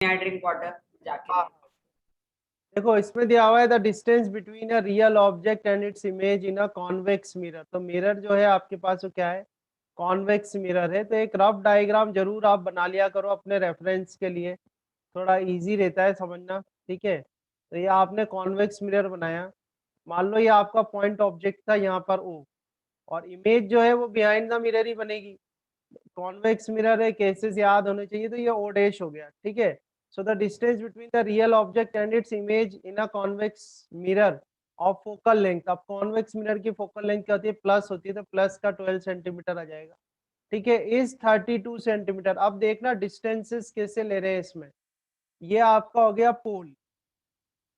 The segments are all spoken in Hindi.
ड्रिंक वाटर जाके। हाँ, देखो इसमें दिया हुआ है the distance between a real object and its image in a convex mirror. तो मिरर जो है आपके पास वो क्या है, कॉन्वेक्स मिरर है। तो एक रफ डायग्राम जरूर आप बना लिया करो अपने रेफरेंस के लिए, थोड़ा इजी रहता है समझना, ठीक है। तो ये आपने कॉन्वेक्स मिरर बनाया, मान लो ये आपका पॉइंट ऑब्जेक्ट था यहाँ पर ओ, और इमेज जो है वो बिहाइंड द मिरर ही बनेगी। कॉन्वेक्स मिरर है, केसेस याद होने चाहिए, तो ये ओ डैश हो गया, ठीक है। So the distance between the real object and its image in a convex mirror of focal length. अब कॉन्वेक्स मिरर की फोकल लेंथ क्या होती है, प्लस होती है, तो प्लस का 12 सेंटीमीटर आ जाएगा, ठीक है, इज 32 सेंटीमीटर। अब देखना डिस्टेंसेस कैसे ले रहे हैं इसमें। ये आपका हो गया पोल,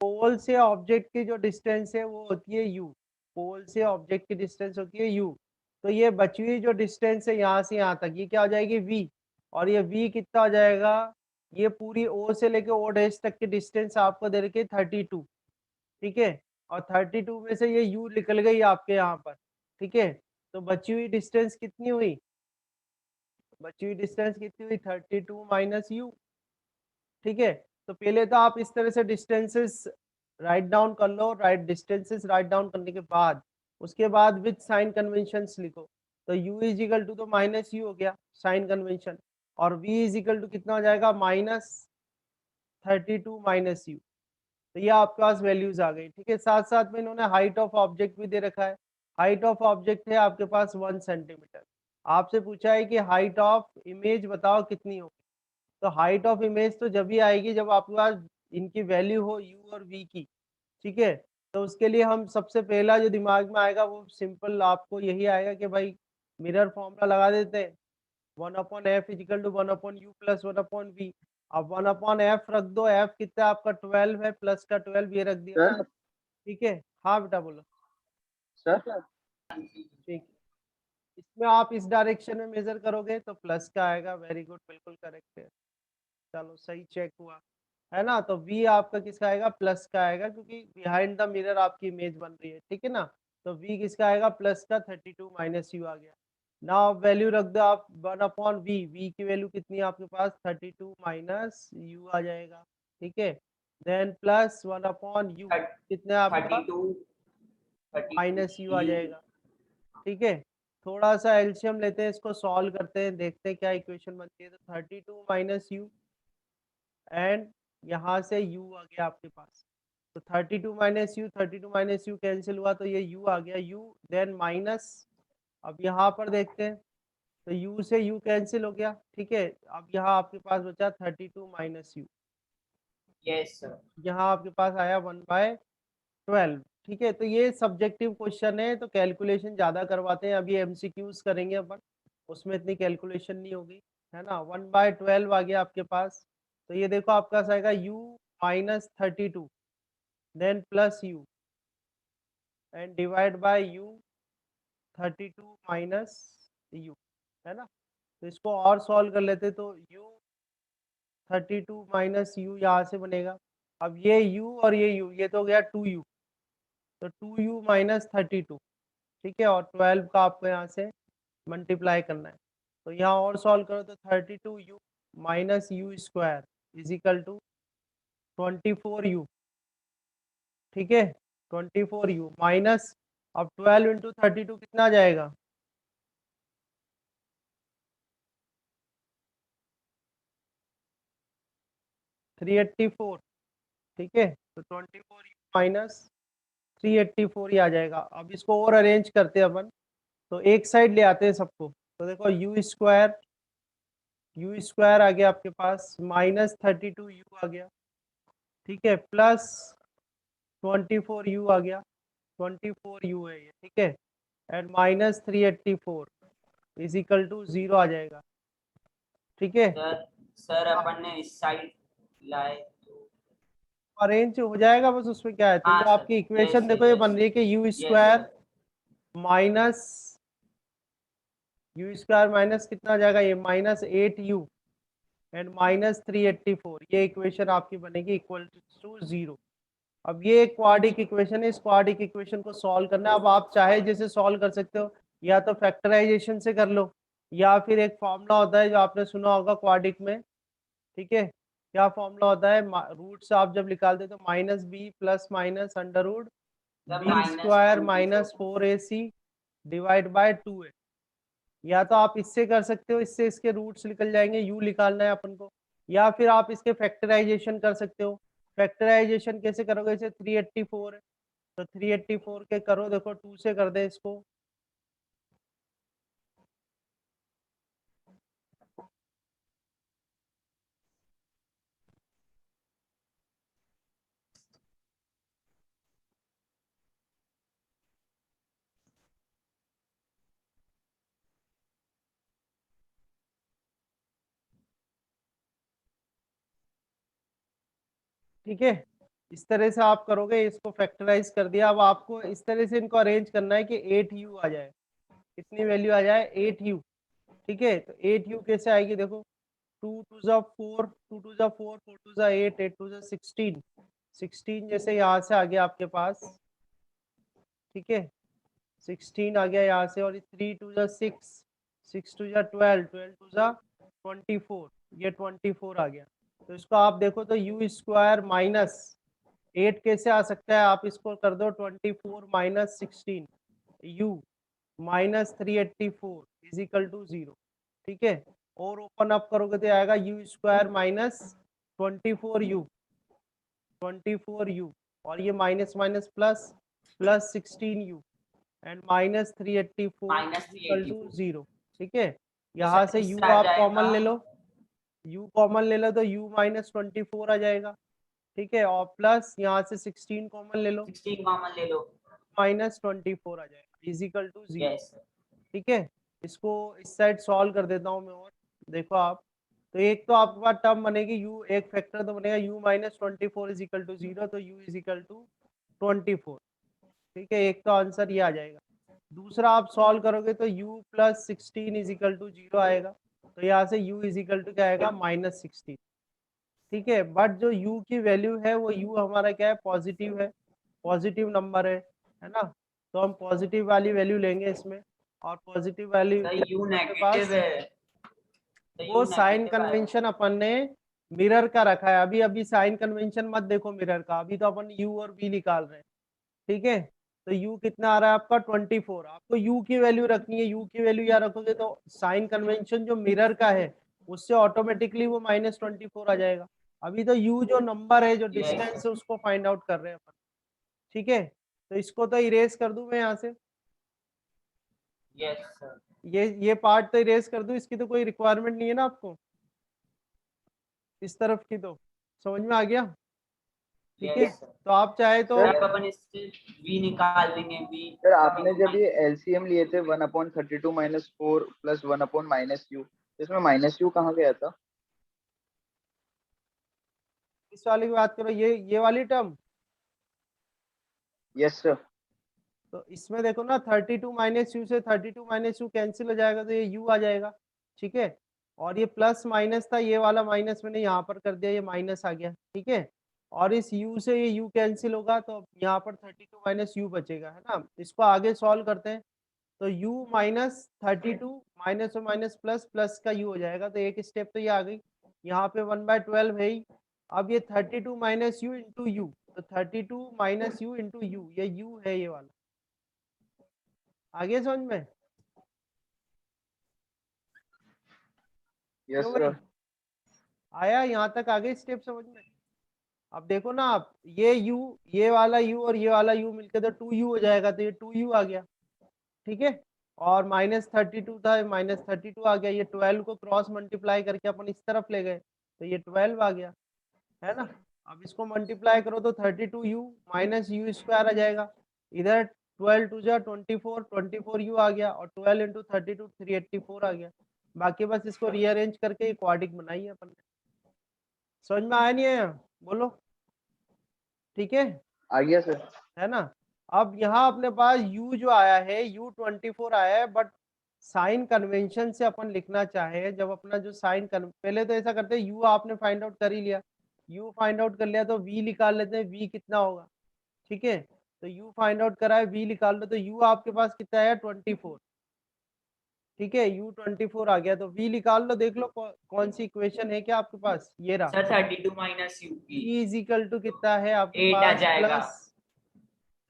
पोल से ऑब्जेक्ट की जो डिस्टेंस है वो होती है यू, पोल से ऑब्जेक्ट की डिस्टेंस होती है यू। तो ये बची हुई जो डिस्टेंस है यहाँ से यहाँ तक, ये क्या हो जाएगी वी, और ये वी कितना हो जाएगा, ये पूरी ओ से लेके ओ डैश तक की डिस्टेंस आपको दे रखी है 32, ठीक है। और 32 में से ये यू निकल गई आपके यहाँ पर, ठीक है। तो बची हुई डिस्टेंस कितनी हुई, बची हुई डिस्टेंस कितनी हुई 32 माइनस यू, ठीक है। तो पहले तो आप इस तरह से डिस्टेंसेस राइट डाउन कर लो, राइट डिस्टेंसेस राइट डाउन करने के बाद उसके बाद विथ साइन कन्वेंशंस लिखो। तो u इज इक्वल टू तो माइनस यू हो गया साइन कन्वेंशन, और v इज इक्वल टू कितना हो जाएगा माइनस 32 माइनस यू। तो ये आपके पास वैल्यूज आ गई, ठीक है। साथ साथ में इन्होंने हाइट ऑफ ऑब्जेक्ट भी दे रखा है, हाइट ऑफ ऑब्जेक्ट है आपके पास 1 सेंटीमीटर। आपसे पूछा है कि हाइट ऑफ इमेज बताओ कितनी होगी। तो हाइट ऑफ इमेज तो जब भी आएगी जब आपके पास इनकी वैल्यू हो u और v की, ठीक है। तो उसके लिए हम सबसे पहला जो दिमाग में आएगा वो सिंपल आपको यही आएगा कि भाई मिरर फॉर्मूला लगा देते हैं, 1/f is equal to 1/u plus 1/v। अब 1/f रख दो, f कितना है आपका 12 है, प्लस का 12 ये रख दिया, सर ठीक है। हाँ बेटा बोलो। सर ठीक, इसमें आप इस डायरेक्शन में मेजर करोगे तो प्लस का आएगा, वेरी गुड, बिल्कुल करेक्ट है, चलो सही चेक हुआ है ना। तो v आपका किसका आएगा, प्लस का आएगा, क्योंकि बिहाइंड द मिरर आपकी इमेज बन रही है, ठीक है ना। तो v किसका आएगा, प्लस का 32 माइनस यू आ गया। ना आप वैल्यू रख दो आप 1/v, v की वैल्यू कितनी है आपके पास 32 माइनस यू आ जाएगा, ठीक है। देन प्लस 1/u कितने आपका 32 माइनस यू आ जाएगा, ठीक है। थोड़ा सा एलसीएम लेते हैं, इसको सॉल्व करते हैं, देखते हैं क्या इक्वेशन बनती है। तो 32 माइनस यू एंड यहाँ से u आ गया आपके पास। तो 32 माइनस यू कैंसिल हुआ, तो ये u आ गया u, देन माइनस, अब यहाँ पर देखते हैं तो u से u कैंसिल हो गया, ठीक है। अब यहाँ आपके पास बचा 32 माइनस यू, यस सर। यहाँ आपके पास आया 1/12, ठीक है। तो ये सब्जेक्टिव क्वेश्चन है, तो कैलकुलेशन ज़्यादा करवाते हैं, अभी एमसीक्यूज करेंगे अपन, उसमें इतनी कैलकुलेशन नहीं होगी, है ना। 1/12 आ गया आपके पास। तो ये देखो आपका आएगा u minus 32 then plus u and divide by u 32 minus u, है ना। तो इसको और सॉल्व कर लेते, तो u 32 माइनस u यहाँ से बनेगा। अब ये u और ये u, ये तो हो गया 2u, तो 2u माइनस 32, ठीक है। और 12 का आपको यहाँ से मल्टीप्लाई करना है। तो यहाँ और सॉल्व करो तो 32u minus U square is equal to 24u, ठीक है। 24u माइनस, अब 12 इंटू 32 कितना आ जाएगा, 384, ठीक है। तो 24u माइनस 384 ही आ जाएगा। अब इसको और अरेंज करते हैं अपन, तो एक साइड ले आते हैं सबको। तो देखो यू स्क्वायर आ गया आपके पास, माइनस 32u आ गया, ठीक है, प्लस 24u आ गया, 24u है ये, ठीक है, and minus 384 is equal to 0 आ जाएगा, ठीक है। सर सर अपन ने इस साइड लाए तो अरेंज हो जाएगा बस, उसमें क्या है। तो हाँ ये सर, आपकी यस इक्वेशन सर, देखो ये बन यस रही है कि you yes square sir. Minus, U square minus कितना आ जाएगा, ये माइनस 8u एंड माइनस 384, ये इक्वेशन आपकी बनेगी इक्वल टू 0। अब ये एक क्वाड्रिक इक्वेशन है, इस क्वाड्रिक इक्वेशन को सॉल्व करना है। अब आप चाहे जैसे सॉल्व कर सकते हो, या तो फैक्टराइजेशन से कर लो, या फिर एक फॉर्मूला होता है जो आपने सुना होगा क्वाड्रिक में, ठीक है, क्या फॉर्मूला होता है, रूट्स आप जब निकालते तो minus B plus minus under root B square minus 4ac divide by 2a। या तो आप इससे कर सकते हो, इससे इसके रूट्स निकल जाएंगे, u निकालना है अपन को, या फिर आप इसके फैक्टराइजेशन कर सकते हो। फैक्टराइजेशन कैसे करोगे, इसे 384 है तो 384 के करो, देखो 2 से कर दे इसको, ठीक है। इस तरह से आप करोगे, इसको फैक्टराइज कर दिया। अब आपको इस तरह से इनको अरेंज करना है कि 8u आ जाए, कितनी वैल्यू आ जाए 8u। ठीक है, तो 8u कैसे आएगी, देखो 2 2 जा 4, 2 2 जा 4, 4 2 जा 8, 8 2 जा 16, 16 जैसे यहाँ से आ गया आपके पास, ठीक है 16 आ गया यहाँ से, और 3 2 जा 6, 6 2 जा 12, 12 2 जा 24, ये 24 आ गया। तो इसको आप देखो तो u स्क्वायर माइनस 8 कैसे आ सकता है, आप इसको कर दो 24 minus 16 u minus 384 is equal to 0। ठीक है, और ओपन अप करोगे तो आएगा u square minus 24u, 24u, और ये minus minus plus plus 16u and minus 384 minus equal to 384। 0। ठीक है, यहाँ से इस u आ आप कॉमन जाएगा ले लो, u कॉमन ले लो तो u माइनस 24 आ जाएगा। ठीक है, और प्लस यहाँ से 16 कॉमन ले लो, 16 कॉमन ले लो, माइनस 24 आ जाएगा इज इक्वल टू 0। यस ठीक है, इसको इस साइड सॉल्व कर देता हूँ मैं, और देखो आप, तो एक तो आपके पास टर्म बनेगी u, एक फैक्टर तो बनेगा u minus 24 is equal to 0, तो u इज इक्वल टू 24। ठीक है, एक तो आंसर ये आ जाएगा। दूसरा आप सॉल्व करोगे तो u plus 16 is equal to 0 आएगा, तो यहाँ से u इज इक्वल टू क्या आएगा माइनस 16। ठीक है, बट जो u की वैल्यू है वो u हमारा क्या है, पॉजिटिव है, पॉजिटिव नंबर है ना, तो हम पॉजिटिव वाली वैल्यू लेंगे इसमें, और पॉजिटिव वैल्यू तो u अपने नेगेटिव पास, है, तो वो u साइन नेगेटिव आएगा। कन्वेंशन अपन ने मिरर का रखा है, अभी अभी साइन कन्वेंशन मत देखो मिरर का, अभी तो अपन u और v निकाल रहे हैं। ठीक है, तो u कितना आ रहा है आपका 24, आपको u की वैल्यू रखनी है, u की वैल्यू यहाँ रखोगे तो साइन कन्वेंशन जो मिरर का है उससे ऑटोमेटिकली वो -24 आ जाएगा। अभी तो u जो नंबर है, जो डिस्टेंस है, उसको फाइंड आउट कर रहे हैं अपन। ठीक है, तो इसको तो इरेज कर दूं मैं यहाँ से, यस सर, ये पार्ट तो इरेज कर दूं, इसकी तो कोई रिक्वायरमेंट नहीं है ना आपको, इस तरफ की तो समझ में आ गया। ठीक है, यस सर। तो आप चाहे तो सर, अब अपन इससे v निकाल देंगे, v सर आपने जब ये एलसीएम लिए थे 1/32 माइनस 4 प्लस 1 माइनस यू, इसमें माइनस यू कहाँ गया था? इस वाली की बात करो, ये वाली टर्म, यस सर। तो इसमें देखो ना 32 माइनस यू से 32 माइनस यू कैंसिल हो जाएगा, तो ये यू आ जाएगा। ठीक है, और ये प्लस माइनस था, ये वाला माइनस मैंने यहाँ पर कर दिया, ये माइनस आ गया। ठीक है, और इस u से ये u कैंसिल होगा, तो यहाँ पर 32 माइनस यू बचेगा, है ना। इसको आगे सॉल्व करते हैं, तो u माइनस 32 माइनस और माइनस प्लस, प्लस का u हो जाएगा, तो एक स्टेप तो ये आ गई। यहाँ पे 1/12 है ही। अब ये 32 माइनस यू इंटू यू, तो 32 माइनस यू इंटू यू, ये u है ये वाला। आगे समझ में यस क्यों सर। भाई, आया यहाँ तक आगे स्टेप समझ में। अब देखो ना आप, ये u, ये वाला u और ये वाला u मिलकर तो 2u हो जाएगा, तो ये 2u आ गया। ठीक है, और -32 था, -32 आ गया, ये 12 को क्रॉस मल्टीप्लाई करके अपन इस तरफ ले गए, तो ये 12 आ गया, है ना। अब इसको मल्टीप्लाई करो तो 32u माइनस यू स्क्वायर आ जाएगा, इधर 12 2 जा 24, 24u आ गया, और 12 इंटू 32 384 आ गया। बाकी बस इसको रीअरेंज करके क्वाड्रिक बनाई है अपन ने। समझ में आया नहीं आया, बोलो। ठीक है, आ गया सर। है ना। अब यहाँ अपने पास u जो आया है, u 24 आया है, बट साइन कन्वेंशन से अपन लिखना चाहे, जब अपना जो पहले तो ऐसा करते हैं, u आपने फाइंड आउट कर ही लिया, u फाइंड आउट कर लिया तो v निकाल लेते हैं, v कितना होगा। ठीक है, तो u फाइंड आउट करा है, v निकाल लो, तो u आपके पास कितना आया 24। ठीक है, U24 आ गया, तो V निकाल लो, देख लो कौन सी इक्वेशन है क्या आपके पास, ये रहा। सर 32 माइनस यू की E इज इक्वल टू कितना है आपके 8 आ पास, जाएगा। प्लस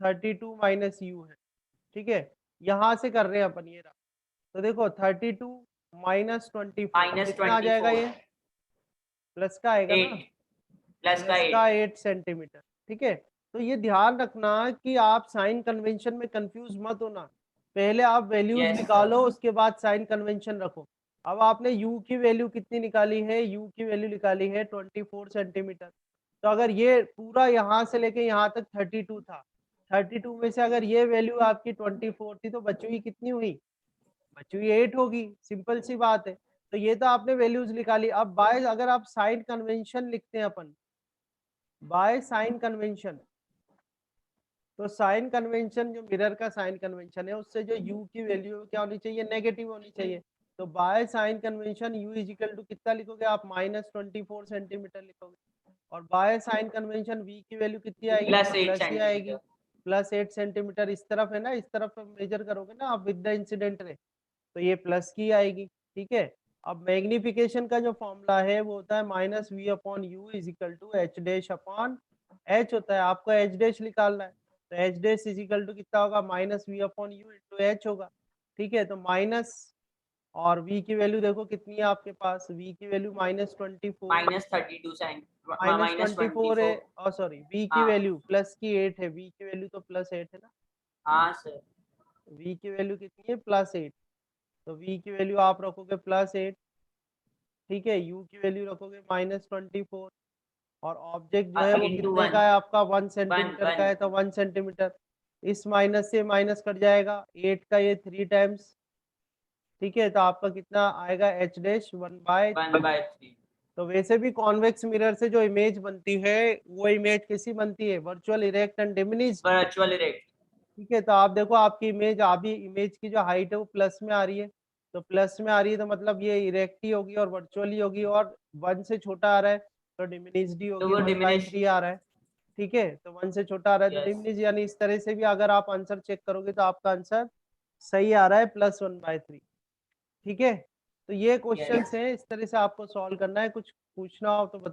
32 माइनस यू है। ठीक है, यहाँ से कर रहे हैं अपन, ये रहा। तो देखो 32 माइनस 24 माइनस कितना आ जाएगा, ये 24 प्लस का आएगा ना, 8 प्लस का प्लस 8। का 8 सेंटीमीटर। ठीक है, तो ये ध्यान रखना कि आप साइन कन्वेंशन में कंफ्यूज मत होना, पहले आप वैल्यूज Yes, निकालो, उसके बाद साइन कन्वेंशन रखो। अब आपने u की वैल्यू कितनी निकाली है, u की वैल्यू निकाली है 24 सेंटीमीटर। तो अगर ये पूरा यहाँ से लेके यहाँ तक 32 था, 32 में से अगर ये वैल्यू आपकी 24 थी, तो बची हुई कितनी हुई, बची हुई 8 होगी, सिंपल सी बात है। तो ये तो आपने वैल्यूज निकाली। अब बाय अगर आप साइन कन्वेंशन लिखते हैं अपन, बाय साइन कन्वेंशन, तो साइन कन्वेंशन जो मिरर का साइन कन्वेंशन है, उससे जो u की वैल्यू क्या होनी चाहिए, नेगेटिव होनी चाहिए। तो by sign convention u is equal to कितना लिखोगे आप, -24 सेंटीमीटर लिखोगे। और बाय साइन कन्वेंशन v की वैल्यू कितनी आएगी, प्लस 8 प्लस ही आएगी, सेंटीमीटर। Plus 8 centimetre. इस तरफ है ना, इस तरफ मेजर करोगे ना आप विद द इंसिडेंट रे, तो ये प्लस की आएगी। ठीक है, अब मैग्निफिकेशन का जो फॉर्मूला है वो होता है -v/u is equal to h dash upon h होता है, आपको h डैश निकालना है। तो h dash is equal to कितना होगा, -v/u इंटू h होगा। ठीक है, तो माइनस, और v की वैल्यू देखो कितनी है आपके पास, v की वैल्यू -24, -32 -24 है, और सॉरी v की हाँ। वैल्यू प्लस की 8 है, v की वैल्यू तो +8 है ना, हाँ सर। v की वैल्यू कितनी है, +8। तो v की वैल्यू आप रखोगे +8। ठीक है, u की वैल्यू रखोगे -24, और ऑब्जेक्ट जो है वो into कितने का है आपका, 1 सेंटीमीटर का है, 1 तो 1 सेंटीमीटर। इस माइनस से माइनस कट जाएगा, 8 का ये 3 टाइम्स। ठीक है, तो आपका कितना आएगा, h डैश 1/3। तो वैसे भी कॉन्वेक्स मिरर से जो इमेज बनती है, वो इमेज कैसी बनती है, virtual, erect and diminished. Virtual erect. ठीक है, तो आप देखो आपकी इमेज, अभी इमेज की जो हाइट है वो प्लस में आ रही है, तो प्लस में आ रही है तो मतलब ये इरेक्ट ही होगी और वर्चुअल ही होगी, और 1 से छोटा आ रहा है तो डिमिनिश्ड ही तो होगी, वो 1/3 आ रहा है। ठीक है, तो 1 से छोटा आ रहा है तो Yes. डिमिनिश, यानी इस तरह से भी अगर आप आंसर चेक करोगे तो आपका आंसर सही आ रहा है, +1/3। ठीक है, तो ये क्वेश्चंस हैं, इस तरह से आपको सॉल्व करना है। कुछ पूछना हो तो बताओ।